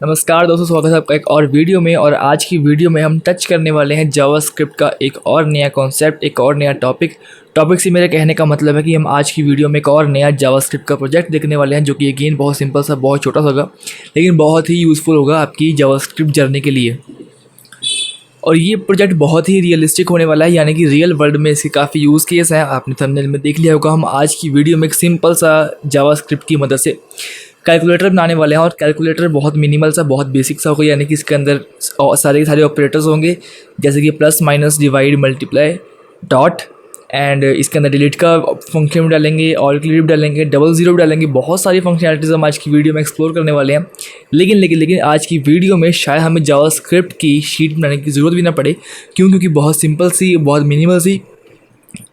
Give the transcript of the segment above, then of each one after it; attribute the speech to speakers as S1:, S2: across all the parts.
S1: नमस्कार दोस्तों, स्वागत है आपका एक और वीडियो में। और आज की वीडियो में हम टच करने वाले हैं जावास्क्रिप्ट का एक और नया कॉन्सेप्ट, एक और नया टॉपिक से मेरे कहने का मतलब है कि हम आज की वीडियो में एक और नया जावास्क्रिप्ट का प्रोजेक्ट देखने वाले हैं, जो कि अगेन बहुत सिंपल सा, बहुत छोटा सा होगा, लेकिन बहुत ही यूज़फुल होगा आपकी जावास्क्रिप्ट जर्नी के लिए। और ये प्रोजेक्ट बहुत ही रियलिस्टिक होने वाला है, यानी कि रियल वर्ल्ड में इसके काफ़ी यूज़ केस हैं। आपने थंबनेल में देख लिया होगा। हम आज की वीडियो में एक सिंपल सा जावास्क्रिप्ट की मदद से कैलकुलेटर बनाने वाले हैं। और कैलकुलेटर बहुत मिनिमल सा, बहुत बेसिक सा होगा, यानी कि इसके अंदर सारे के सारे ऑपरेटर्स होंगे, जैसे कि plus, minus, divide, multiply, dot. And इसके अंदर डिलीट का फंक्शन भी डालेंगे, ऑल क्लियर भी डालेंगे, डबल ज़ीरो भी डालेंगे। बहुत सारी फंक्शनलिटीज़ हम आज की वीडियो में एक्सप्लोर करने वाले हैं। लेकिन आज की वीडियो में शायद हमें जावास्क्रिप्ट की शीट बनाने की ज़रूरत भी ना पड़े। क्योंकि बहुत सिंपल सी, बहुत मिनिमल सी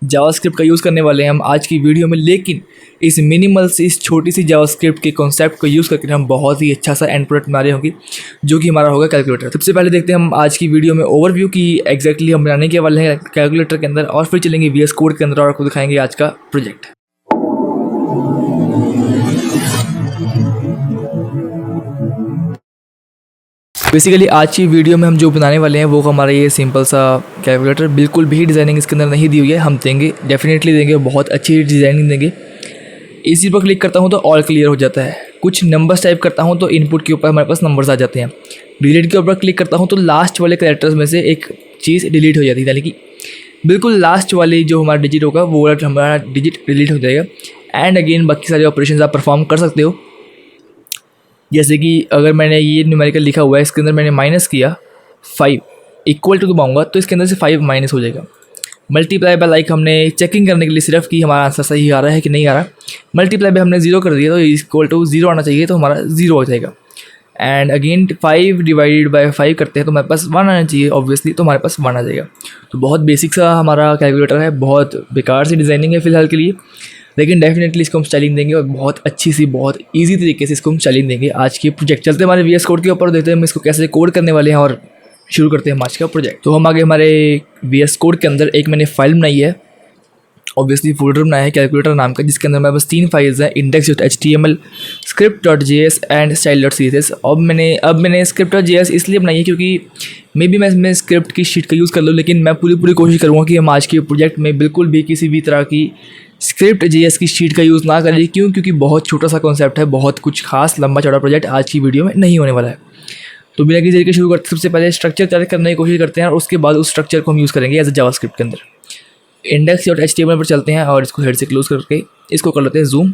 S1: जावास्क्रिप्ट का यूज़ करने वाले हैं हम आज की वीडियो में। लेकिन इस मिनिमल से, इस छोटी सी जावास्क्रिप्ट के कॉन्सेप्ट को यूज़ करके हम बहुत ही अच्छा सा एंड प्रोडक्ट बना रहे होंगे, जो कि हमारा होगा कैलकुलेटर। सबसे पहले देखते हैं हम आज की वीडियो में ओवरव्यू की एग्जैक्टली हम बनाने के वाले हैं कैलकुलेटर के अंदर, और फिर चलेंगे VS कोड के अंदर और आपको दिखाएंगे आज का प्रोजेक्ट। बेसिकली आज की वीडियो में हम जो बनाने वाले हैं वो हमारा ये सिंपल सा कैलकुलेटर, बिल्कुल भी डिज़ाइनिंग इसके अंदर नहीं दी हुई है। हम देंगे, डेफिनेटली देंगे, बहुत अच्छी डिज़ाइनिंग देंगे। इसी पर क्लिक करता हूँ तो ऑल क्लियर हो जाता है। कुछ नंबर्स टाइप करता हूँ तो इनपुट के ऊपर हमारे पास नंबर्स आ जाते हैं। डिलीट के ऊपर क्लिक करता हूँ तो लास्ट वाले कैरेक्टर्स में से एक चीज़ डिलीट हो जाती है, यानी कि बिल्कुल लास्ट वाली जो हमारा डिजिट होगा वो हमारा डिजिट डिलीट हो जाएगा। एंड अगेन बाकी सारे ऑपरेशन आप परफॉर्म कर सकते हो। जैसे कि अगर मैंने ये न्यूमेरिकल लिखा हुआ है, इसके अंदर मैंने माइनस किया 5 इक्वल टू दबाऊँगा तो इसके अंदर से 5 माइनस हो जाएगा। मल्टीप्लाई बाय लाइक हमने चेकिंग करने के लिए सिर्फ कि हमारा आंसर सही आ रहा है कि नहीं आ रहा। मल्टीप्लाई बाय हमने 0 कर दिया तो इक्वल टू 0 आना चाहिए, तो हमारा 0 हो जाएगा। एंड अगेन 5 डिवाइडेड बाय 5 करते हैं तो हमारे पास 1 आना चाहिए ऑब्वियसली, तो हमारे पास 1 आ जाएगा। तो बहुत बेसिक सा हमारा कैलकुलेटर है, बहुत बेकार सी डिज़ाइनिंग है फ़िलहाल के लिए, लेकिन डेफिनेटली इसको हम स्टाइलिंग देंगे और बहुत अच्छी सी, बहुत ईजी तरीके से इसको हम स्टाइलिंग देंगे आज के प्रोजेक्ट। चलते हमारे VS कोड के ऊपर, देखते हैं हम इसको कैसे कोड करने वाले हैं और शुरू करते हैं आज का प्रोजेक्ट। तो हम आगे हमारे VS कोड के अंदर एक मैंने फाइल बनाई है, ऑब्वियसली फोल्डर बनाया है कैलकुलेटर नाम का, जिसके अंदर मेरे पास 3 फाइल्स हैं, index.html, script.js एंड style.css। अब मैंने script.js इसलिए बनाई है क्योंकि मे बी मैं इसमें स्क्रिप्ट की शीट का यूज़ कर लूँ, लेकिन मैं पूरी कोशिश करूँगा कि हम आज के प्रोजेक्ट में बिल्कुल भी किसी भी तरह की script.js की शीट का यूज़ ना करें। क्योंकि बहुत छोटा सा कॉन्सेप्ट है, बहुत कुछ खास लंबा चौड़ा प्रोजेक्ट आज की वीडियो में नहीं होने वाला है। तो बिना किसी तरीके शुरू करते सबसे पहले स्ट्रक्चर तैयार करने की कोशिश करते हैं, और उसके बाद उस स्ट्रक्चर को हम यूज़ करेंगे एज ए जावास्क्रिप्ट के अंदर। index.html पर चलते हैं और इसको हेड से क्लोज करके इसको कर लेते हैं जूम।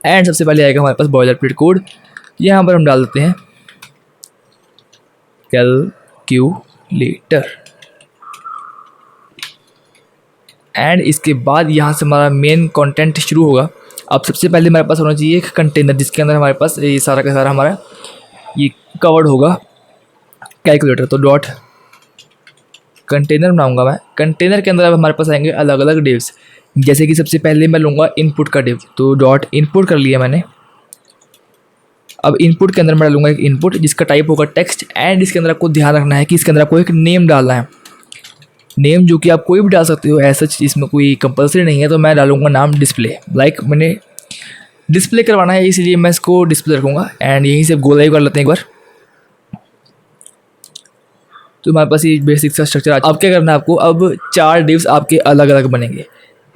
S1: एंड सबसे पहले आएगा हमारे पास बॉयलर प्लेट कोड। यहाँ पर हम डाल देते हैं कैलकुलेटर। एंड इसके बाद यहाँ से हमारा मेन कंटेंट शुरू होगा। अब सबसे पहले हमारे पास होना चाहिए एक कंटेनर, जिसके अंदर हमारे पास ये सारा का सारा हमारा ये कवर्ड होगा कैलकुलेटर। तो डॉट कंटेनर बनाऊंगा मैं। कंटेनर के अंदर अब हमारे पास आएंगे अलग अलग डिव्स, जैसे कि सबसे पहले मैं लूँगा इनपुट का डिव, तो डॉट इनपुट कर लिया मैंने। अब इनपुट के अंदर मैं डालूंगा एक इनपुट जिसका टाइप होगा टेक्स्ट। एंड इसके अंदर आपको ध्यान रखना है कि इसके अंदर आपको एक नेम डालना है, नेम जो कि आप कोई भी डाल सकते हो, ऐसा इसमें कोई कंपलसरी नहीं है। तो मैं डालूंगा नाम डिस्प्ले, लाइक मैंने डिस्प्ले करवाना है इसलिए मैं इसको डिस्प्ले रखूँगा। एंड यहीं से गो लाइव कर लेते हैं एक बार। तो हमारे पास ये बेसिक सा स्ट्रक्चर। अब क्या करना है आपको, अब 4 डिव्स आपके अलग अलग बनेंगे,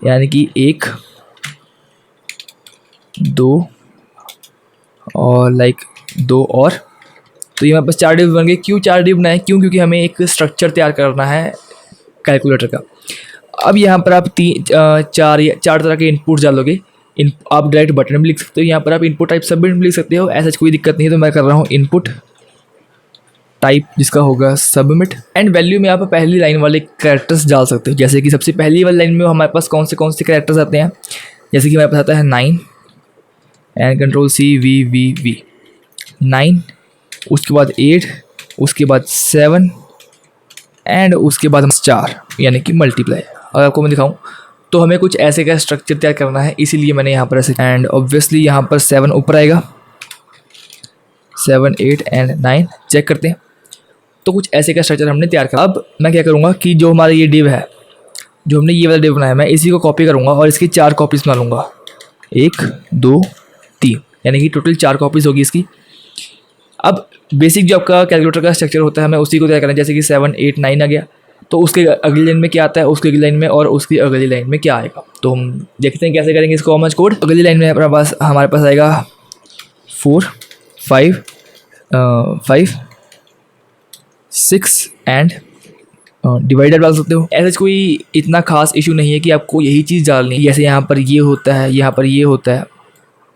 S1: यानी कि 1 2 और लाइक 2 और। तो ये हमारे पास 4 डिव बन गए। क्यों 4 डिव बनाए? क्योंकि हमें एक स्ट्रक्चर तैयार करना है कैलकुलेटर का। अब यहाँ पर आप 4 तरह के इनपुट डालोगे। आप डायरेक्ट बटन भी लिख सकते हो, यहाँ पर आप इनपुट टाइप सबमिट भी लिख सकते हो, ऐसा कोई दिक्कत नहीं है। तो मैं कर रहा हूँ इनपुट टाइप जिसका होगा सबमिट। एंड वैल्यू में आप पहली लाइन वाले कैरेक्टर्स डाल सकते हो, जैसे कि सबसे पहली वाली लाइन में हमारे पास कौन से कैरेक्टर्स आते हैं, जैसे कि हमारे पास आता है 9 एंड Ctrl+C+V 9, उसके बाद 8, उसके बाद 7 एंड उसके बाद हम 4, यानी कि मल्टीप्लाई। अगर आपको मैं दिखाऊँ तो हमें कुछ ऐसे का स्ट्रक्चर तैयार करना है, इसीलिए मैंने यहाँ पर ऐसे। एंड ऑब्वियसली यहाँ पर 7 ऊपर आएगा, 7 8 एंड 9 चेक करते हैं। तो कुछ ऐसे का स्ट्रक्चर हमने तैयार करा। अब मैं क्या करूँगा कि जो हमारा ये डिव है, जो हमने ये वाला डिव बनाया, मैं इसी को कॉपी करूँगा और इसकी 4 कॉपीज़ बना लूँगा, 1 2 3, यानी कि टोटल 4 कॉपीज़ होगी इसकी। अब बेसिक जो आपका कैलकुलेटर का स्ट्रक्चर होता है हमें उसी को तैयार करना है। जैसे कि 7 8 9 आ गया, तो उसके अगली लाइन में क्या आता है, उसकी अगली लाइन में और उसकी अगली लाइन में क्या आएगा, तो हम देखते हैं कैसे करेंगे इसको कॉमन कोड। अगली लाइन में हमारे पास आएगा 4 5 5 6 एंड डिवाइडर डाल सकते हो। ऐसा कोई इतना खास इशू नहीं है कि आपको यही चीज़ डालनी है, जैसे यहाँ पर ये होता है, यहाँ पर ये होता है।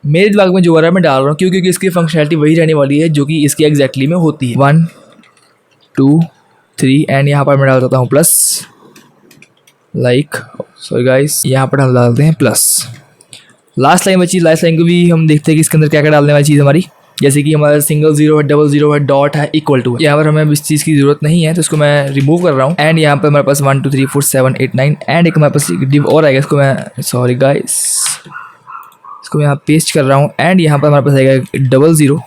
S1: मेरे दिमाग में जो आ रहा है मैं डाल रहा हूँ, क्योंकि इसकी फंक्शनैलिटी वही रहने वाली है जो कि इसकी एग्जैक्टली में होती है। 1 2 3 एंड यहाँ पर मैं डाल देता हूँ प्लस, लाइक सॉरी गाइस, यहाँ पर हम डालते हैं प्लस। लास्ट लाइन बची, लास्ट लाइन को भी हम देखते हैं कि इसके अंदर क्या क्या डालने वाली चीज़ हमारी। जैसे कि हमारा सिंगल जीरो है, डबल जीरो है, डॉट है, इक्वल टू है। यहाँ पर हमें इस चीज़ की जरूरत नहीं है, तो इसको मैं रिमूव कर रहा हूँ। एंड यहाँ पर हमारे पास 1 2 3 4 7 8 9 एंड एक हमारे पास डिव और आएगा, इसको मैं सॉरी गाइस इसको मैं यहाँ पेस्ट कर रहा हूँ। एंड यहाँ पर हमारे पास आएगा डबल ज़ीरो,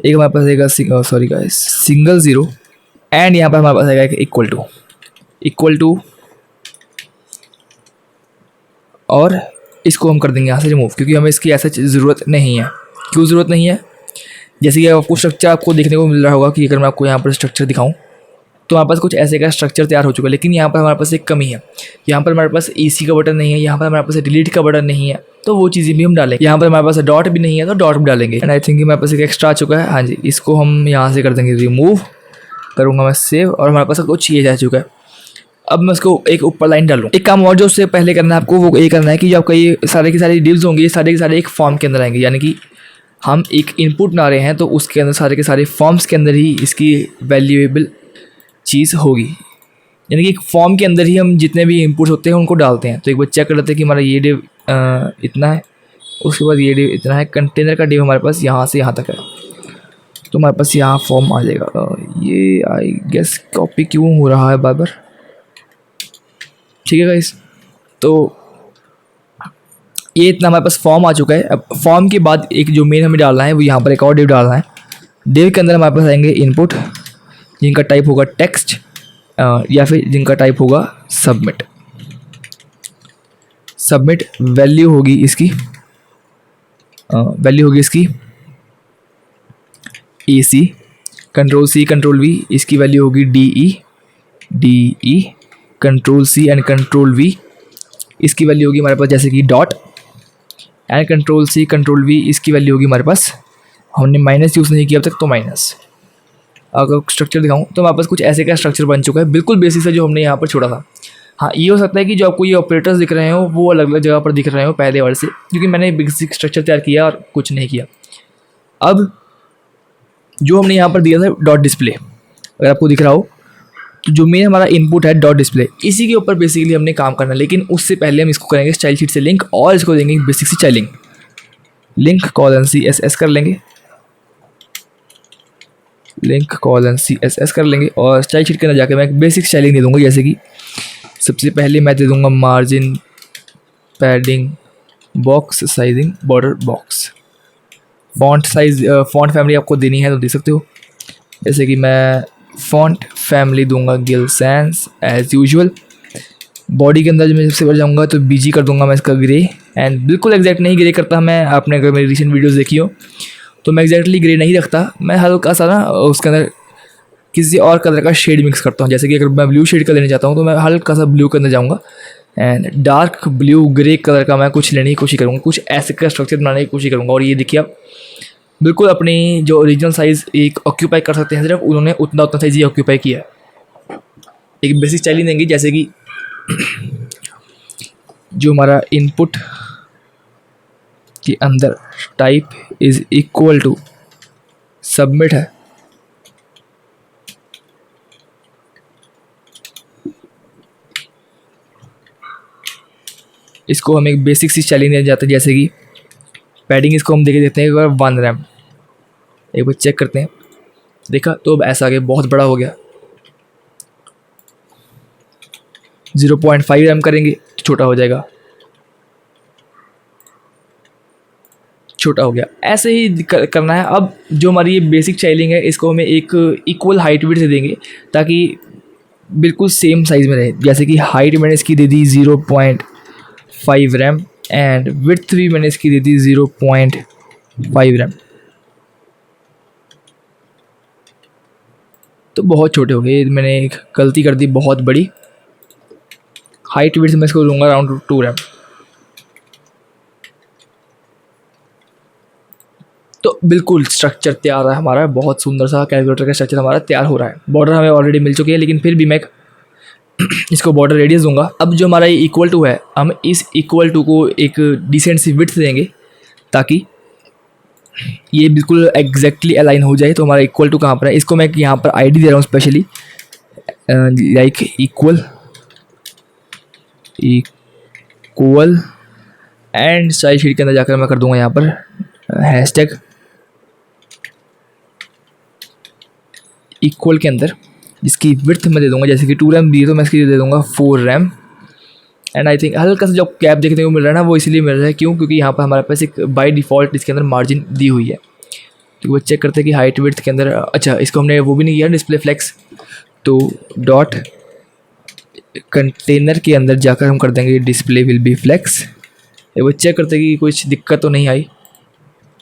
S1: एक हमारे पास आएगा sorry guys single zero, and यहाँ पर हमारे पास आएगा इक्वल टू और इसको हम कर देंगे यहाँ से रिमूव, क्योंकि हमें इसकी ऐसा ज़रूरत नहीं है। क्यों ज़रूरत नहीं है? जैसे कि आपको स्ट्रक्चर आपको देखने को मिल रहा होगा कि अगर मैं आपको यहाँ पर स्ट्रक्चर दिखाऊं तो हमारे पास कुछ ऐसे का स्ट्रक्चर तैयार हो चुका है, लेकिन यहाँ पर हमारे पास एक कमी है। यहाँ पर हमारे पास EC का बटन नहीं है, यहाँ पर हमारे पास डिलीट का बटन नहीं है, तो वो चीज़ें भी हम डालेंगे। यहाँ पर हमारे पास डॉट भी नहीं है, तो डॉट भी डालेंगे। एंड आई थिंक हमारे पास एक एक्स्ट्रा आ चुका है, हाँ जी, इसको हम यहाँ से कर देंगे रिमूव, करूँगा मैं सेव, और हमारे पास कुछ ये जा चुका है। अब मैं इसको एक ऊपर लाइन डालूँ। एक काम और जो उससे पहले करना है आपको, वो ये करना है कि जो आपका ये सारे के सारे डिव्स होंगे, ये सारे के सारे एक फॉर्म के अंदर आएंगे। यानी कि हम एक इनपुट बना रहे हैं, तो उसके अंदर सारे के सारे फॉर्म्स के अंदर ही इसकी वैल्यूएबल चीज़ होगी। यानी कि एक फॉर्म के अंदर ही हम जितने भी इनपुट्स होते हैं उनको डालते हैं। तो एक बार चेक कर लेते हैं कि हमारा ये डिव इतना है, उसके बाद ये डिव इतना है। कंटेनर का डिव हमारे पास यहाँ से यहाँ तक है, तो हमारे पास यहाँ फॉर्म आ जाएगा। ये आई गेस कॉपी क्यों हो रहा है बार बार, ठीक है गाइस। तो ये इतना हमारे पास फॉर्म आ चुका है। अब फॉर्म के बाद एक जो मेन हमें डालना है वो यहाँ पर एक और डिव डालना है। डिव के अंदर हमारे पास आएंगे इनपुट, जिनका टाइप होगा टेक्स्ट या फिर जिनका टाइप होगा सबमिट। वैल्यू होगी इसकी AC, control C control V, इसकी वैल्यू होगी DE, control C and control V, इसकी वैल्यू होगी हमारे पास जैसे कि dot, and control C control V, इसकी वैल्यू होगी हमारे पास, हमने माइनस यूज़ नहीं किया अब तक, तो माइनस। अगर स्ट्रक्चर दिखाऊं तो हमारे पास कुछ ऐसे का स्ट्रक्चर बन चुका है, बिल्कुल बेसिक से जो हमने यहाँ पर छोड़ा था। हाँ, ये हो सकता है कि जो आपको ये ऑपरेटर्स दिख रहे हो वो अलग अलग जगह पर दिख रहे हो पहले वाले से, क्योंकि मैंने बेसिक स्ट्रक्चर तैयार किया और कुछ नहीं किया। अब जो हमने यहाँ पर दिया था डॉट डिस्प्ले, अगर आपको दिख रहा हो, तो जो मेन हमारा इनपुट है डॉट डिस्प्ले, इसी के ऊपर बेसिकली हमने काम करना है। लेकिन उससे पहले हम इसको करेंगे स्टाइल शीट से लिंक, और इसको देंगे बेसिक सी स्टाइलिंग, लिंक CSS कर लेंगे, CSS कर लेंगे, और स्टाइल शीट के अंदर जाकर मैं एक बेसिक स्टाइलिंग दे दूँगा। जैसे कि सबसे पहले मैं दे दूँगा margin, padding, box sizing, border box, font size, font family आपको देनी है तो दे सकते हो। जैसे कि मैं फॉन्ट फैमिली दूंगा Gill Sans as usual. Body के अंदर जो मैं सबसे पहले जाऊँगा तो BG कर दूंगा मैं इसका ग्रे, एंड बिल्कुल एग्जैक्ट नहीं ग्रे करता मैं। आपने अगर मेरी रिसेंट वीडियोस देखी हो तो मैं एग्जैक्टली ग्रे नहीं रखता, मैं हल्का सा ना उसके अंदर किसी और कलर का शेड मिक्स करता हूँ। जैसे कि अगर मैं ब्लू शेड का लेना चाहता हूँ तो मैं हल्का सा ब्लू के अंदर जाऊँगा, and dark blue grey colour का मैं कुछ लेने की कोशिश करूँगा, कुछ ऐसे का स्ट्रक्चर बनाने की कोशिश करूँगा। और ये देखिए आप बिल्कुल अपनी जो ओरिजिनल साइज़ एक ऑक्यूपाई कर सकते हैं, सिर्फ उन्होंने उतना साइज़ ये ऑक्यूपाई किया है। एक बेसिक स्टाइलिंग देंगे, जैसे कि जो हमारा इनपुट के अंदर type is equal to submit है, इसको हम एक बेसिक सी स्टाइलिंग दे जाते हैं। जैसे कि पैडिंग इसको हम देखे देते हैं 1 रैम, एक बार चेक करते हैं, देखा तो अब ऐसा आ गया, बहुत बड़ा हो गया। 0.5 रैम करेंगे तो छोटा हो जाएगा, छोटा हो गया। ऐसे ही करना है। अब जो हमारी ये बेसिक स्टाइलिंग है इसको हमें एक इक्वल हाइट विड्थ से देंगे ताकि बिल्कुल सेम साइज़ में रहे। जैसे कि हाइट मैंने इसकी दे दी 0.5 रैम, एंड विड्थ भी मैंने इसकी दे दी 0.5 रैम। तो बहुत छोटे हो गए, मैंने एक गलती कर दी बहुत बड़ी। हाइट विड्थ मैं इसको लूँगा अराउंड 2 रैम। तो बिल्कुल स्ट्रक्चर तैयार है हमारा, बहुत सुंदर सा कैलकुलेटर का स्ट्रक्चर हमारा तैयार हो रहा है। बॉर्डर हमें ऑलरेडी मिल चुकी है, लेकिन फिर भी मैं इसको बॉर्डर रेडियस दूंगा। अब जो हमारा ये इक्वल टू है, हम इस इक्वल टू को एक डिसेंट सी विड्थ देंगे ताकि ये बिल्कुल एग्जैक्टली अलाइन हो जाए। तो हमारा इक्वल टू कहाँ पर है, इसको मैं यहाँ पर आईडी दे रहा हूँ specially, like equal and style sheet के अंदर जाकर मैं कर दूंगा यहाँ पर हैशटैग इक्वल के अंदर, जिसकी विड्थ मैं दे दूंगा जैसे कि 2 रैम दी, तो मैं इसकी दे दूंगा 4 रैम। एंड आई थिंक हल्का सा जो कैप देखने को मिल रहा है ना, वो इसलिए मिल रहा है क्योंकि यहाँ पर हमारे पास एक बाय डिफ़ॉल्ट इसके अंदर मार्जिन दी हुई है। तो वो चेक करते हैं कि हाइट विड्थ के अंदर, अच्छा इसको हमने वो भी नहीं किया डिस्प्ले फ्लेक्स, तो डॉट कंटेनर के अंदर जाकर हम कर देंगे डिस्प्ले विल बी फ्लेक्स। वो चेक करते हैं कि कुछ दिक्कत तो नहीं आई,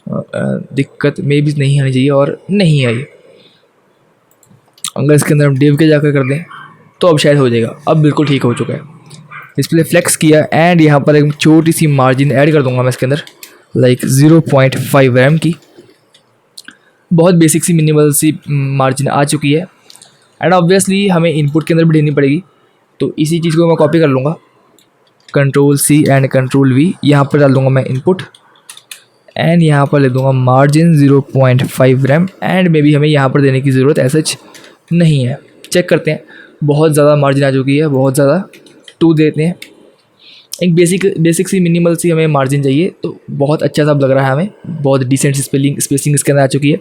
S1: दिक्कत मे भी नहीं आनी चाहिए और नहीं आई। अगर इसके अंदर हम डिव के जाकर कर दें तो अब शायद हो जाएगा। अब बिल्कुल ठीक हो चुका है, डिस्प्ले फ्लेक्स किया एंड यहाँ पर एक छोटी सी मार्जिन ऐड कर दूंगा मैं इसके अंदर, लाइक 0.5 रैम की। बहुत बेसिक सी मिनिमल सी मार्जिन आ चुकी है। एंड ऑब्वियसली हमें इनपुट के अंदर भी देनी पड़ेगी, तो इसी चीज़ को मैं कॉपी कर लूँगा, Ctrl+C एंड Ctrl+V, यहाँ पर डाल दूँगा मैं इनपुट एंड यहाँ पर ले दूँगा margin 0.5 RAM. And may be हमें यहाँ पर देने की ज़रूरत ऐसा नहीं है। चेक करते हैं, बहुत ज़्यादा मार्जिन आ चुकी है, बहुत ज़्यादा, 2 देते हैं। एक बेसिक सी मिनिमल सी हमें मार्जिन चाहिए, तो बहुत अच्छा सा लग रहा है हमें, बहुत डिसेंट स्पेसिंग इसके अंदर आ चुकी है।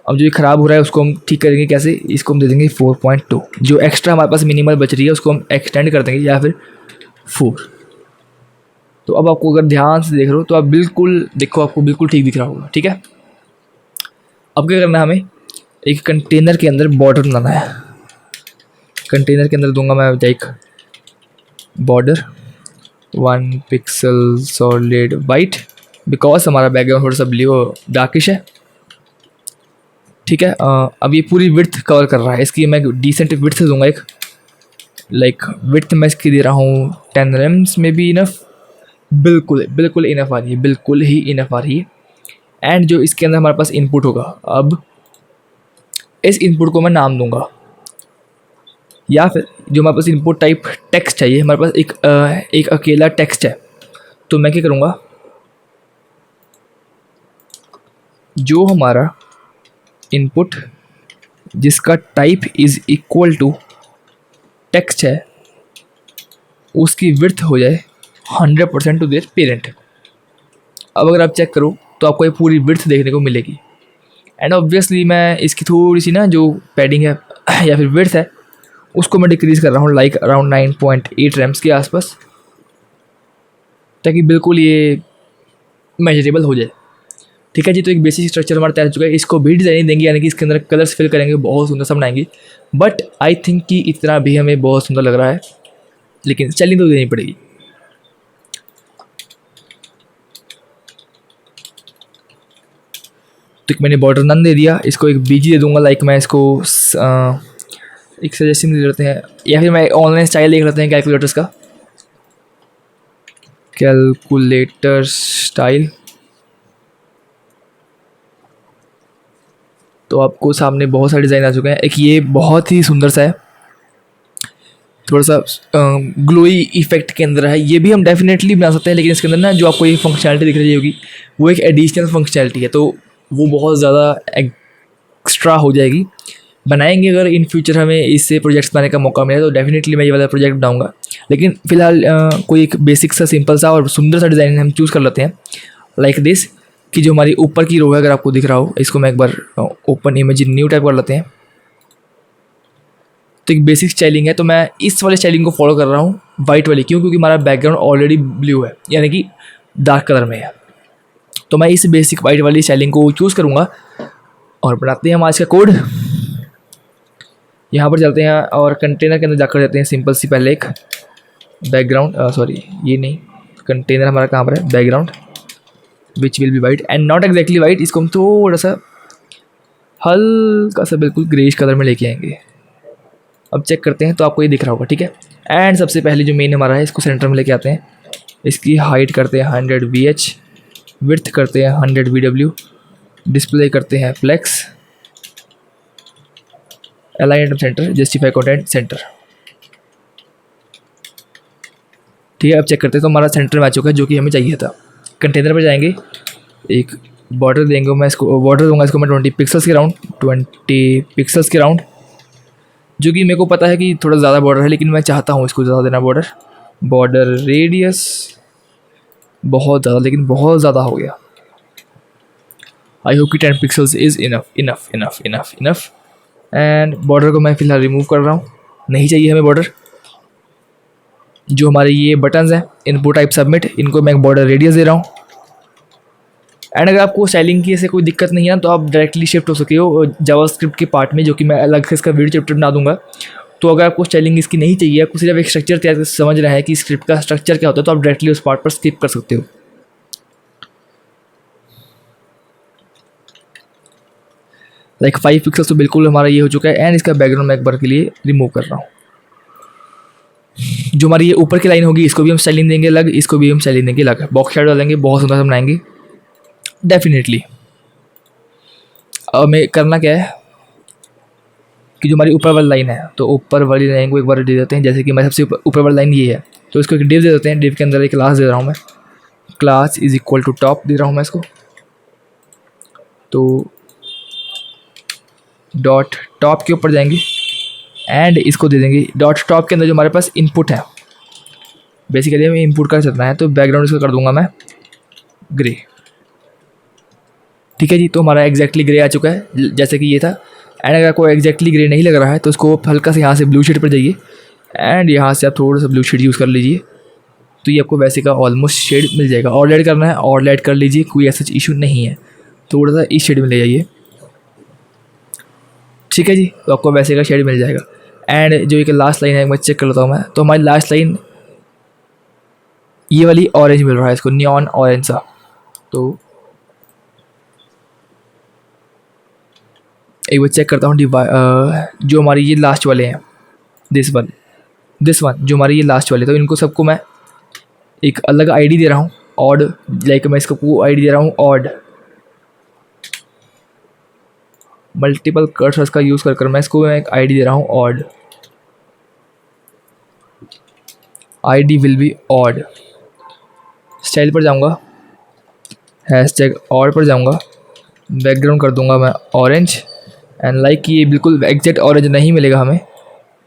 S1: अब जो ये ख़राब हो रहा है उसको हम ठीक करेंगे कैसे, इसको हम दे देंगे 4.2। जो एक्स्ट्रा हमारे पास मिनिमल बच रही है उसको हम एक्सटेंड कर देंगे, या फिर 4। तो अब आपको अगर ध्यान से देख रहे हो तो आप बिल्कुल देखो, आपको बिल्कुल ठीक दिख रहा होगा, ठीक है। अब क्या करना है, हमें एक कंटेनर के अंदर बॉर्डर बनाना है। कंटेनर के अंदर दूंगा मैं like border 1 pixel solid white, because हमारा बैकग्राउंड थोड़ा सा ब्लू डार्किश है, ठीक है। अब ये पूरी विड्थ कवर कर रहा है, इसकी मैं डिसेंट विड्थ दूंगा एक, लाइक विड्थ मैं इसकी दे रहा हूँ 10 रैम्स में भी इनफ, बिल्कुल इनफ आ रही है, बिल्कुल ही इनफ आ रही है। एंड जो इसके अंदर हमारे पास इनपुट होगा, अब इस इनपुट को मैं नाम दूंगा, या फिर जो हमारे पास इनपुट टाइप टेक्स्ट चाहिए, हमारे पास एक अकेला टेक्स्ट है, तो मैं क्या करूँगा, जो हमारा इनपुट जिसका type is equal to text है, उसकी विड्थ हो जाए 100% टू देयर पेरेंट। अब अगर आप चेक करो तो आपको ये पूरी विड्थ देखने को मिलेगी। एंड ऑब्वियसली मैं इसकी थोड़ी सी ना जो पैडिंग है या फिर विड्थ है उसको मैं डिक्रीज़ कर रहा हूँ, लाइक अराउंड 9.8 रैम्स के आसपास, ताकि बिल्कुल ये मेजरेबल हो जाए, ठीक है जी। तो एक बेसिक स्ट्रक्चर हमारा तैयार हो चुका है। इसको भी डिज़ाइनिंग देंगे, यानी कि इसके अंदर कलर्स फिल करेंगे, बहुत सुंदर सा बनाएंगे। बट आई थिंक कि इतना भी हमें बहुत सुंदर लग रहा है, लेकिन स्टाइलिंग तो देनी पड़ेगी। तो मैंने बॉर्डर नन दे दिया, इसको एक बीजी दे दूंगा, लाइक मैं इसको एक सजेशन दे देते हैं, या फिर मैं ऑनलाइन स्टाइल देख लेते हैं कैलकुलेटर्स का, कैलकुलेटर स्टाइल। तो आपको सामने बहुत सारे डिज़ाइन आ चुके हैं। एक ये बहुत ही सुंदर सा है, थोड़ा सा ग्लोई इफेक्ट के अंदर है, ये भी हम डेफिनेटली बना सकते हैं, लेकिन इसके अंदर ना जो आपको ये फंक्शनैलिटी दिख रही होगी वो एक एडिशनल फंक्शनैलिटी है, तो वो बहुत ज़्यादा एक्स्ट्रा हो जाएगी। बनाएंगे अगर इन फ्यूचर हमें इससे प्रोजेक्ट्स बनाने का मौका मिले तो डेफिनेटली मैं ये वाला प्रोजेक्ट बनाऊंगा। लेकिन फ़िलहाल कोई एक बेसिक सा सिंपल सा और सुंदर सा डिज़ाइन हम चूज़ कर लेते हैं, लाइक दिस, कि जो हमारी ऊपर की रो है अगर आपको दिख रहा हो, इसको मैं एक बार ओपन इमेज न्यू टाइप कर लेते हैं। तो एक बेसिक स्टाइलिंग है, तो मैं इस वाले स्टाइलिंग को फॉलो कर रहा हूँ, वाइट वाली, क्यों, क्योंकि हमारा बैकग्राउंड ऑलरेडी ब्लू है, यानी कि डार्क कलर में है। तो मैं इस बेसिक वाइट वाली स्टाइलिंग को चूज़ करूँगा और बनाते हैं हम आज का कोड। यहाँ पर चलते हैं और कंटेनर के अंदर जाकर जाते हैं सिंपल सी पहले एक बैकग्राउंड, सॉरी ये नहीं, कंटेनर हमारा कहाँ पर है, background which will be white and not exactly white. इसको हम थोड़ा सा हल्का सा बिल्कुल ग्रेइश कलर में लेके आएंगे। अब चेक करते हैं तो आपको ये दिख रहा होगा, ठीक है। एंड सबसे पहले जो मेन हमारा है इसको सेंटर में लेके आते हैं। इसकी हाइट करते हैं 100 VH, विड्थ करते हैं 100 VW, डिस्प्ले करते हैं flex, align item centre, justify content centre, ठीक है। अब चेक करते हैं तो हमारा सेंटर मैच होगा जो कि हमें चाहिए था। कंटेनर पे जाएंगे, एक बॉर्डर देंगे, मैं इसको बॉर्डर दूंगा इसको मैं 20 पिक्सल्स के राउंड, 20 पिक्सल्स के राउंड, जो कि मेरे को पता है कि थोड़ा ज़्यादा बॉर्डर है, लेकिन मैं चाहता हूँ इसको ज़्यादा देना बॉर्डर रेडियस बहुत ज़्यादा, लेकिन बहुत ज़्यादा हो गया। आई होप कि 10 pixels is enough enough enough enough enough. And border को मैं फ़िलहाल रिमूव कर रहा हूँ, नहीं चाहिए हमें बॉर्डर। जो हमारे ये बटन्स हैं इनपुट टाइप सबमिट, इनको मैं बॉर्डर रेडियस दे रहा हूँ। एंड अगर आपको स्टाइलिंग की ऐसे कोई दिक्कत नहीं है तो आप डायरेक्टली शिफ्ट हो सके हो जावास्क्रिप्ट के पार्ट में, जो कि मैं अलग से इसका वीडियो चैप्टर बना दूंगा। तो अगर आपको स्टाइलिंग इसकी नहीं चाहिए, आपको सिर्फ एक स्ट्रक्चर तैयार समझ रहा है कि स्क्रिप्ट का स्ट्रक्चर क्या होता है, तो आप डायरेक्टली उस पार्ट पर स्किप कर सकते हो। लाइक 5 पिक्सल्स तो बिल्कुल हमारा ये हो चुका है। एंड इसका बैकग्राउंड मैं एक बार के लिए रिमूव कर रहा हूँ। जो हमारी ये ऊपर की लाइन होगी इसको भी हम स्टाइलिंग देंगे अलग, इसको भी हम स्टाइलिंग देंगे अलग, बॉक्स शेडो डालेंगे, बहुत सुंदर से बनाएंगे डेफिनेटली। अब हमें करना क्या है कि जो हमारी ऊपर वाली लाइन है, तो ऊपर वाली लाइन को एक बार दे देते हैं। जैसे कि मैं सबसे ऊपर वाली लाइन ये है, तो इसको एक डिव दे देते हैं। डिव के अंदर एक क्लास दे रहा हूँ मैं, class is equal to top दे रहा हूँ मैं इसको। तो डॉट टॉप के ऊपर जाएंगे एंड इसको दे देंगे डॉट टॉप के अंदर जो हमारे पास इनपुट है, बेसिकली हमें इनपुट कर सकना है। तो बैकग्राउंड इसका कर दूंगा मैं ग्रे, ठीक है जी। तो हमारा एग्जैक्टली ग्रे आ चुका है जैसे कि ये था। एंड अगर आपको एग्जैक्टली ग्रे नहीं लग रहा है तो उसको हल्का से यहाँ से ब्लू शेड पर जाइए एंड यहाँ से आप थोड़ा सा ब्लू शेड यूज़ कर लीजिए, तो ये आपको वैसे का ऑलमोस्ट शेड मिल जाएगा। और लाइट करना है और लाइट कर लीजिए, कोई ऐसा इशू नहीं है। थोड़ा सा इस शेड में ले जाइए, ठीक है जी, तो आपको वैसे का शेड मिल जाएगा। एंड जो एक लास्ट लाइन है मैं चेक कर लेता हूँ मैं, तो हमारी लास्ट लाइन ये वाली ऑरेंज मिल रहा है इसको, नियॉन ऑरेंज सा। तो एक बार चेक करता हूँ जो हमारी ये लास्ट वाले हैं, दिस वन जो हमारी ये लास्ट वाले, तो इनको सबको मैं एक अलग आईडी दे रहा हूँ ऑड, लाइक मैं इसको आईडी दे रहा हूँ ऑड। मल्टीपल कर्सर्स का यूज़ कर मैं इसको एक आईडी दे रहा हूँ odd, ID will be odd. Style पर जाऊँगा, हैशटैग ऑड पर जाऊँगा, बैकग्राउंड कर दूँगा मैं ऑरेंज। एंड लाइक ये बिल्कुल एग्जैक्ट ऑरेंज नहीं मिलेगा हमें,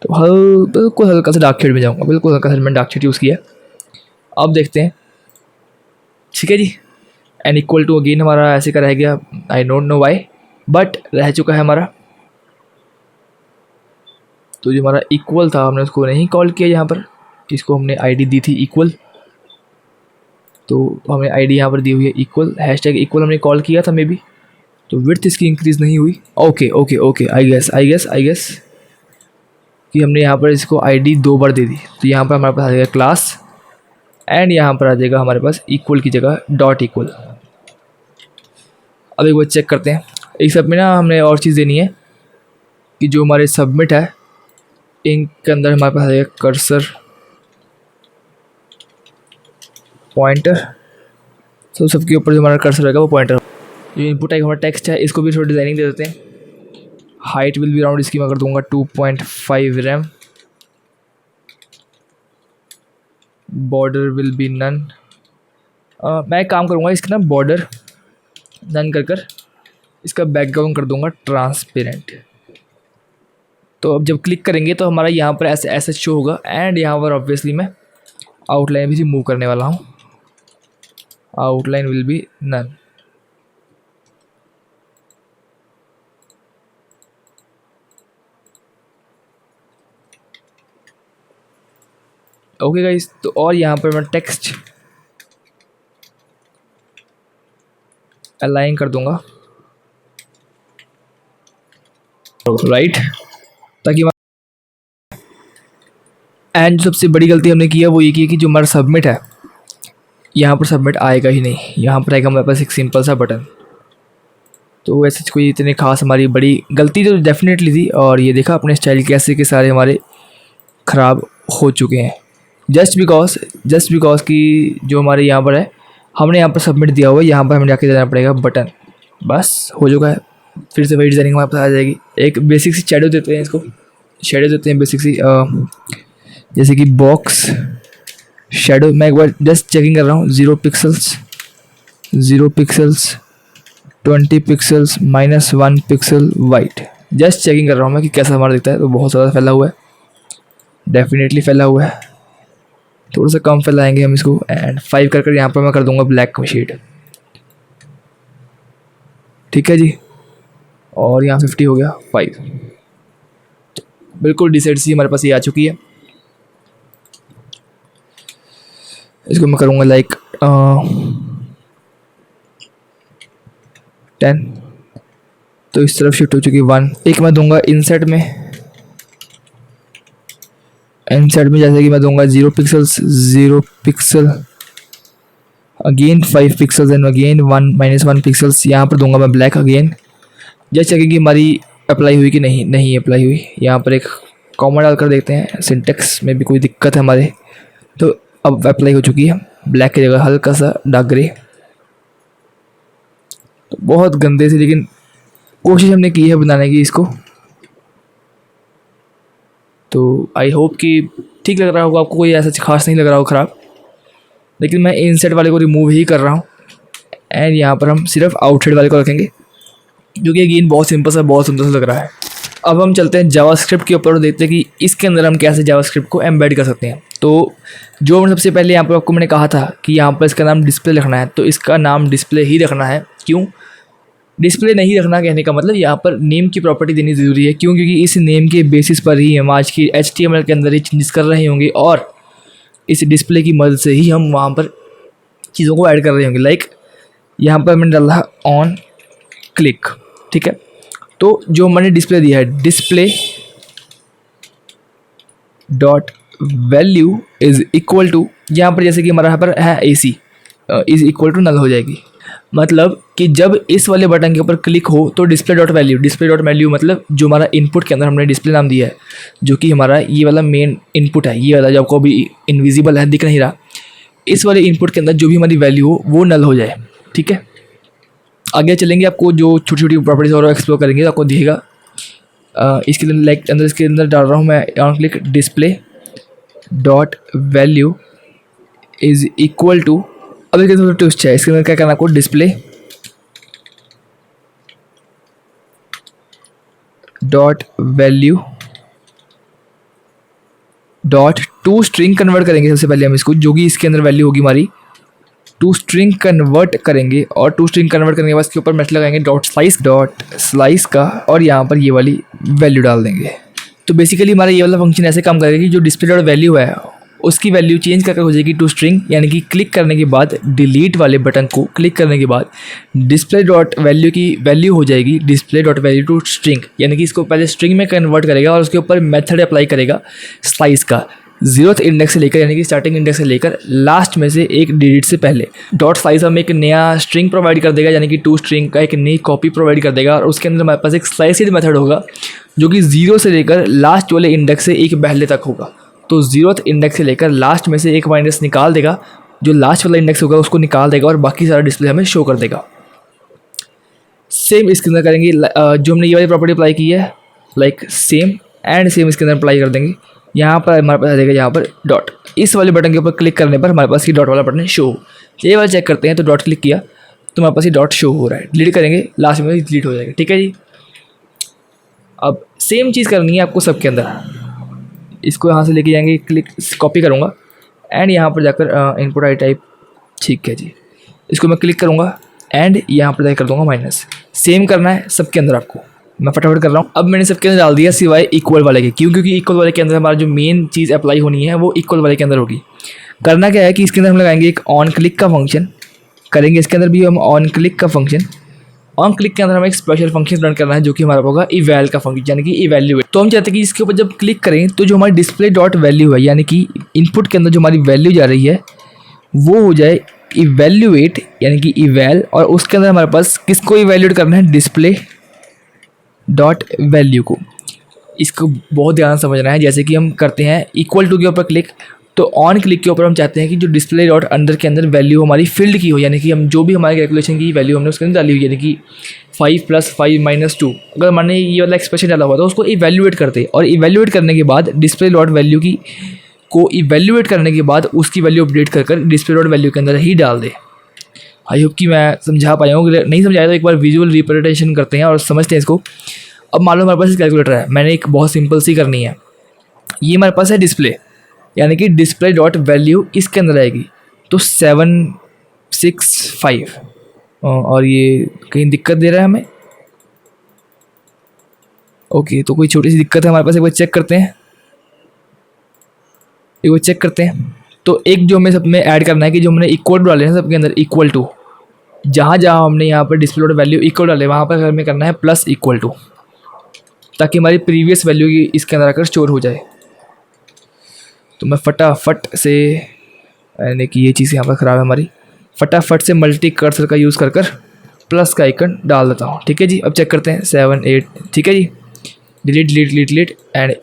S1: तो बिल्कुल हल्का सा डार्क शेड में जाऊँगा, बिल्कुल हल्का सा मैंने डार्क शेड यूज़ किया। अब देखते हैं, ठीक है जी। एंड इक्वल टू अगेन हमारा ऐसे का रह गया, I don't know why, but रह चुका है हमारा। तो जो हमारा इक्वल था हमने उसको नहीं कॉल किया यहाँ पर, इसको हमने आईडी दी थी इक्वल, तो हमने आईडी यहाँ पर दी हुई है इक्वल, हैशटैग इक्वल हमने कॉल किया था मे बी, तो विड्थ इसकी इंक्रीज़ नहीं हुई। Okay okay okay, I guess कि हमने यहाँ पर इसको आईडी 2 बार दे दी। तो यहाँ पर हमारे पास आ जाएगा क्लास एंड यहाँ पर आ जाएगा हमारे पास इक्वल की जगह डॉट इक्वल। अब एक बार चेक करते हैं, एक सब में ना हमने और चीज़ देनी है कि जो हमारे सबमिट है इनके अंदर हमारे पास आ जाएगा कर्सर पॉइंटर। तो सबके ऊपर जो हमारा कर्सर रहेगा वो पॉइंटर। जो इनपुट टाइप हमारा टेक्स्ट है इसको भी थोड़ी डिज़ाइनिंग दे देते हैं। हाइट विल बी अराउंड, इसकी मैं कर दूंगा 2.5 rem. Border will be none. मैं एक काम करूँगा, इसका ना बॉर्डर नन कर इसका बैकग्राउंड कर दूंगा ट्रांसपेरेंट। तो अब जब क्लिक करेंगे तो हमारा यहाँ पर ऐसे शो होगा। एंड यहाँ पर ऑब्वियसली मैं आउटलाइन भी रिमूव करने वाला हूँ, outline will be none. Okay guys, तो और यहाँ पर मैं टेक्स्ट अलाइन कर दूंगा राइट, ताकि एंड सबसे बड़ी गलती हमने की है वो ये की कि जो हमारा सबमिट है यहाँ पर सबमिट आएगा ही नहीं, यहाँ पर आएगा हमारे पास एक सिंपल सा बटन। तो ऐसे कोई इतनी खास हमारी बड़ी गलती तो डेफिनेटली थी। और ये देखा अपने स्टाइल कैसे के सारे हमारे ख़राब हो चुके हैं जस्ट बिकॉज कि जो हमारे यहाँ पर है हमने यहाँ पर सबमिट दिया हुआ है, यहाँ पर हमें जाके देना पड़ेगा बटन, बस हो चुका है। फिर से वही डिज़ाइनिंग हमारे पास आ जाएगी। एक बेसिक सी शेडो देते हैं, इसको शेडो देते हैं बेसिक सी, जैसे कि बॉक्स शेडो। मैं एक बार जस्ट चेकिंग कर रहा हूँ, 0 pixels 20 pixels -1 pixel white. Just checking कर रहा हूँ मैं कि कैसा हमारा दिखता है। तो बहुत ज़्यादा फैला हुआ है, डेफिनेटली फैला हुआ है। थोड़ा सा कम फैलाएंगे हम इसको एंड 5 कर यहाँ पर मैं कर दूंगा ब्लैक शेड, ठीक है जी। और यहाँ 50 हो गया 5। तो बिल्कुल डिसेंट सी हमारे पास ये आ चुकी है। इसको मैं करूँगा लाइक 10। तो इस तरफ शिफ्ट हो चुकी 1। एक मैं दूंगा इनसेट में जैसे कि मैं दूंगा 0 pixel again 5 pixels and again 1 pixels. यहाँ पर दूंगा मैं ब्लैक अगेन। जस्ट चेकिंग कि हमारी अप्लाई हुई कि नहीं अप्लाई हुई। यहाँ पर एक कॉमा डालकर देखते हैं सिंटेक्स में भी कोई दिक्कत है हमारे। तो अब अप्लाई हो चुकी है, ब्लैक की जगह हल्का सा डार्क ग्रे। तो बहुत गंदे से, लेकिन कोशिश हमने की है बनाने की इसको। तो आई होप कि ठीक लग रहा होगा आपको, कोई ऐसा खास नहीं लग रहा हो ख़राब। लेकिन मैं इनसेट वाले को रिमूव ही कर रहा हूँ एंड यहाँ पर हम सिर्फ आउटसाइड वाले को रखेंगे, जो कि अगेन बहुत सिंपल सा, बहुत सुंदर सा लग रहा है। अब हम चलते हैं जावास्क्रिप्ट के ऊपर और देखते हैं कि इसके अंदर हम कैसे जावास्क्रिप्ट को एम्बेड कर सकते हैं। तो जो मैंने सबसे पहले यहाँ पर आपको मैंने कहा था कि यहाँ पर इसका नाम डिस्प्ले रखना है, तो इसका नाम डिस्प्ले ही रखना है। क्यों डिस्प्ले नहीं रखना कहने का मतलब, यहाँ पर नेम की प्रॉपर्टी देनी ज़रूरी है। क्यों? क्योंकि इस नेम के बेसिस पर ही हम आज की HTML के अंदर ही चेंजेस कर रहे होंगे और इस डिस्प्ले की मदद से ही हम वहाँ पर चीज़ों को ऐड कर रहे होंगे। लाइक यहाँ पर मैंने डाला ऑन क्लिक, ठीक है। तो जो मैंने डिस्प्ले दिया है, display dot value is equal to, यहाँ पर जैसे कि हमारा यहाँ पर है AC is equal to null हो जाएगी। मतलब कि जब इस वाले बटन के ऊपर क्लिक हो तो डिस्प्ले डॉट वैल्यू मतलब जो हमारा इनपुट के अंदर हमने डिस्प्ले नाम दिया है, जो कि हमारा ये वाला मेन इनपुट है, ये वाला जो आपको अभी इनविजिबल है, दिख नहीं रहा, इस वाले इनपुट के अंदर जो भी हमारी वैल्यू हो वो नल हो जाए, ठीक है। आगे चलेंगे, आपको जो छोटी छोटी प्रॉपर्टीज और एक्सप्लोर करेंगे तो आपको दिखेगा। इसके अंदर इसके अंदर डाल रहा हूँ मैं on click display dot value is equal to, अब इसके थोड़ा ट्विस्ट है, इसके अंदर क्या करना आपको, display dot value dot to string convert करेंगे। सबसे पहले हम इसको, जो कि इसके अंदर वैल्यू होगी हमारी, टू स्ट्रिंग कन्वर्ट करेंगे और टू स्ट्रिंग कन्वर्ट करने के बाद इसके ऊपर मेथड लगाएंगे डॉट स्लाइस का, और यहाँ पर ये वाली वैल्यू डाल देंगे। तो बेसिकली हमारा ये वाला फंक्शन ऐसे काम करेगा कि जो डिस्प्ले डॉट वैल्यू है उसकी वैल्यू चेंज करके हो जाएगी टू स्ट्रिंग, यानी कि क्लिक करने के बाद डिलीट वाले बटन को क्लिक करने के बाद डिस्प्ले डॉट वैल्यू की वैल्यू हो जाएगी display dot value to string, यानी कि इसको पहले स्ट्रिंग में कन्वर्ट करेगा और उसके ऊपर मेथड अप्लाई करेगा स्लाइस का, 0th इंडेक्स से लेकर, यानी कि स्टार्टिंग इंडेक्स से लेकर लास्ट में से एक डिजिट से पहले। डॉट स्लाइस हमें एक नया स्ट्रिंग प्रोवाइड कर देगा, यानी कि टू स्ट्रिंग का एक नई कॉपी प्रोवाइड कर देगा, और उसके अंदर हमारे पास एक स्लाइसेड मेथड होगा जो कि 0 से लेकर लास्ट वाले इंडेक्स से एक पहले तक होगा। तो 0th इंडेक्स से लेकर लास्ट में से एक माइनस निकाल देगा, जो लास्ट वाला इंडेक्स होगा उसको निकाल देगा और बाकी सारा डिस्प्ले हमें शो कर देगा। सेम इसके अंदर करेंगे, जो हमने ये वाली प्रॉपर्टी अप्लाई की है, लाइक सेम इसके अंदर अप्लाई कर देंगे। यहाँ पर हमारे पास आ जाएगा, यहाँ पर डॉट, इस वाले बटन के ऊपर क्लिक करने पर हमारे पास ये डॉट वाला बटन शो हो। ये वाला चेक करते हैं, तो डॉट क्लिक किया तो हमारे पास ये डॉट शो हो रहा है। डिलीट करेंगे, लास्ट में डिलीट हो जाएगा, ठीक है जी। अब सेम चीज़ करनी है आपको सबके अंदर। इसको यहाँ से लेके जाएंगे, क्लिक कॉपी करूँगा एंड यहाँ पर जाकर इनपुट आई टाइप, ठीक है जी। इसको मैं क्लिक करूँगा एंड यहाँ पर जाकर कर दूँगा माइनस। सेम करना है सबके अंदर आपको, मैं फटाफट कर रहा हूँ। अब मैंने सबके अंदर डाल दिया सिवाय इक्वल वाले के। क्यों? क्योंकि इक्वल वाले के अंदर हमारा जो मेन चीज़ अप्लाई होनी है वो इक्वल वाले के अंदर होगी। करना क्या है कि इसके अंदर हम लगाएंगे एक ऑन क्लिक का फंक्शन, करेंगे इसके अंदर भी हम ऑन क्लिक का फंक्शन। ऑन क्लिक के अंदर हमें एक स्पेशल फंक्शन रन करना है जो कि हमारा होगा इवैल का फंक्शन, यानी कि इवैल्यूएट। तो हम चाहते हैं कि इसके ऊपर जब क्लिक करें तो जो हमारी डिस्प्ले डॉट वैल्यू है, यानी कि इनपुट के अंदर जो हमारी वैल्यू जा रही है वो हो जाए इवेल्यूएट यानी कि इवैल, और उसके अंदर हमारे पास किसको इवेल्यूएट करना है, डिस्प्ले डॉट वैल्यू को। इसको बहुत ध्यान से समझना है। जैसे कि हम करते हैं इक्वल टू के ऊपर क्लिक, तो ऑन क्लिक के ऊपर हम चाहते हैं कि जो डिस्प्ले डॉट अंडर के अंदर वैल्यू हमारी फील्ड की हो, यानी कि हम जो भी हमारे कैलकुलेशन की वैल्यू हमने उसके अंदर डाली हुई, यानी कि 5 + 5 - 2, अगर मैंने ये वाला एक्सप्रेशन डाला हुआ तो उसको इवेल्यूएट करते, और इवेल्यूएट करने के बाद डिस्प्ले डॉट वैल्यू की को इवेल्यूएट करने के बाद उसकी वैल्यू अपडेट कर कर डिस्प्ले डॉट वैल्यू के अंदर ही डाल दे। आई होप कि मैं समझा पाया हूँ। नहीं समझाया तो एक बार विजुअल रिप्रेजेंटेशन करते हैं और समझते हैं इसको। अब मान लो हमारे पास कैलकुलेटर है, मैंने एक बहुत सिंपल सी करनी है। ये हमारे पास है डिस्प्ले, यानी कि डिस्प्ले डॉट वैल्यू इसके अंदर आएगी, तो 765, और ये कहीं दिक्कत दे रहा है हमें। ओके, तो कोई छोटी सी दिक्कत है हमारे पास, एक बार चेक करते हैं, एक बार चेक करते हैं। तो एक जो हमें सब में ऐड करना है कि जो हमने इक्वल डाले हैं सबके अंदर, इक्वल टू, जहाँ जहाँ हमने यहाँ पर डिस्प्ले डॉट वैल्यू इक्वल डाले वहाँ पर हमें करना है प्लस इक्वल टू, ताकि हमारी प्रीवियस वैल्यू की इसके अंदर आकर स्टोर हो जाए। तो मैं फटाफट से, यानी कि ये चीज़ यहाँ पर ख़राब है हमारी, फटाफट से मल्टी कर्सर का यूज़ कर कर प्लस का आइकन डाल देता हूँ। ठीक है जी, अब चेक करते हैं 7 8, ठीक है जी, delete delete delete delete and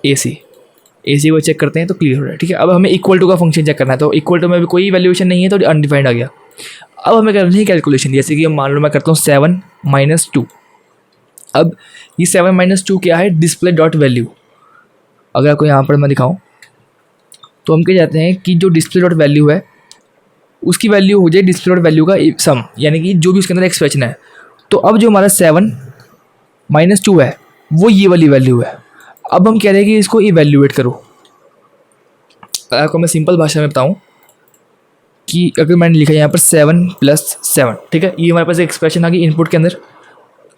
S1: AC को चेक करते हैं तो क्लियर हो रहा है। ठीक है, अब हमें इक्वल टू का फंक्शन चेक करना है, तो इक्वल टू में भी कोई वैल्यूएशन नहीं है तो अनडिफाइंड आ गया। अब हमें करनी है कैलकुलेशन, जैसे कि मान लो मैं करता हूँ 7 - 2। अब ये 7 - 2 क्या है, डिस्प्ले डॉट वैल्यू। अगर आपको यहाँ पर मैं दिखाऊँ तो हम क्या चाहते हैं कि जो डिस्प्ले डॉट वैल्यू है उसकी वैल्यू हो जाए डिस्प्ले डॉट वैल्यू का सम, यानी कि जो भी उसके अंदर एक्सप्रेशन है। तो अब जो हमारा 7 - 2 है वो ये वाली वैल्यू है। अब हम कह रहे हैं कि इसको इवेल्यूएट करो। आपको मैं सिंपल भाषा में बताऊं कि अगर मैंने लिखा यहाँ पर 7 + 7, ठीक है, ये हमारे पास एक एक्सप्रेशन आ गई इनपुट के अंदर,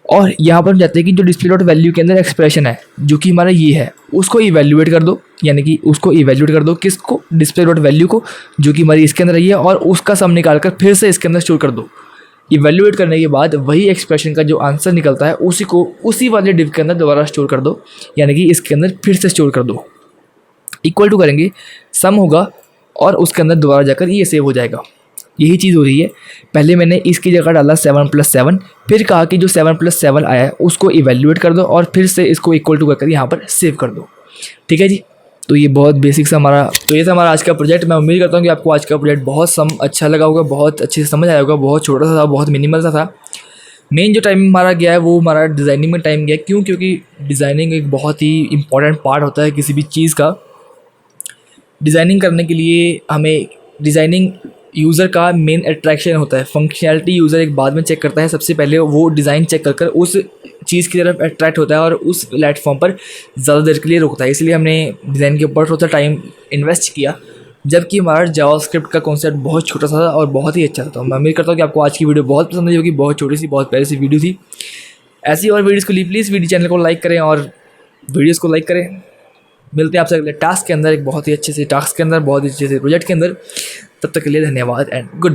S1: और यहाँ पर हम चाहते हैं कि जो डिस्प्ले डॉट वैल्यू के अंदर एक्सप्रेशन है जो कि हमारा ये है उसको इवेल्यूएट कर दो, यानी कि उसको इवेल्यूएट कर दो किसको, डिस्प्ले डॉट वैल्यू को, जो कि हमारी इसके अंदर रही है, और उसका सम निकाल कर फिर से इसके अंदर स्टोर कर दो। इवेल्यूएट करने के बाद वही एक्सप्रेशन का जो आंसर निकलता है उसी को उसी वाले डिव के अंदर दोबारा स्टोर कर दो, यानी कि इसके अंदर फिर से स्टोर कर दो। इक्वल टू करेंगे, सम होगा और उसके अंदर दोबारा जाकर ये सेव हो जाएगा। यही चीज़ हो रही है। पहले मैंने इसकी जगह डाला 7 + 7, फिर कहा कि जो 7 + 7 आया है उसको इवेल्यूएट कर दो और फिर से इसको इक्वल टू कर यहाँ पर सेव कर दो। ठीक है जी, तो ये बहुत बेसिक सा हमारा, तो ये था हमारा आज का प्रोजेक्ट। मैं उम्मीद करता हूँ कि आपको आज का प्रोजेक्ट बहुत अच्छा लगा होगा, बहुत अच्छे से समझ आया होगा। बहुत छोटा सा था, बहुत मिनिमल सा था। मेन जो टाइम हमारा गया है वो हमारा डिज़ाइनिंग में टाइम गया। क्यों? क्योंकि डिज़ाइनिंग एक बहुत ही इंपॉर्टेंट पार्ट होता है किसी भी चीज़ का। डिज़ाइनिंग करने के लिए हमें, डिज़ाइनिंग यूज़र का मेन अट्रैक्शन होता है। फंक्शनैलिटी यूज़र एक बाद में चेक करता है, सबसे पहले वो डिज़ाइन चेक कर कर उस चीज़ की तरफ अट्रैक्ट होता है और उस प्लेटफॉर्म पर ज़्यादा देर के लिए रुकता है। इसलिए हमने डिज़ाइन के ऊपर थोड़ा सा टाइम इन्वेस्ट किया, जबकि हमारा जावास्क्रिप्ट का कॉन्सेप्ट बहुत छोटा सा था और बहुत ही अच्छा था। तो मैं उम्मीद करता हूँ कि आपको आज की वीडियो बहुत पसंद आई होगी। बहुत छोटी सी, बहुत प्यारी सी वीडियो थी। ऐसी और वीडियोज़ के लिए प्लीज़ वीडियो चैनल को लाइक करें और वीडियोज़ को लाइक करें। मिलते हैं आपसे अगले टास्क के अंदर, एक बहुत ही अच्छे से टास्क के अंदर, बहुत ही अच्छे से प्रोजेक्ट के अंदर। तब तक के लिए धन्यवाद एंड गुड।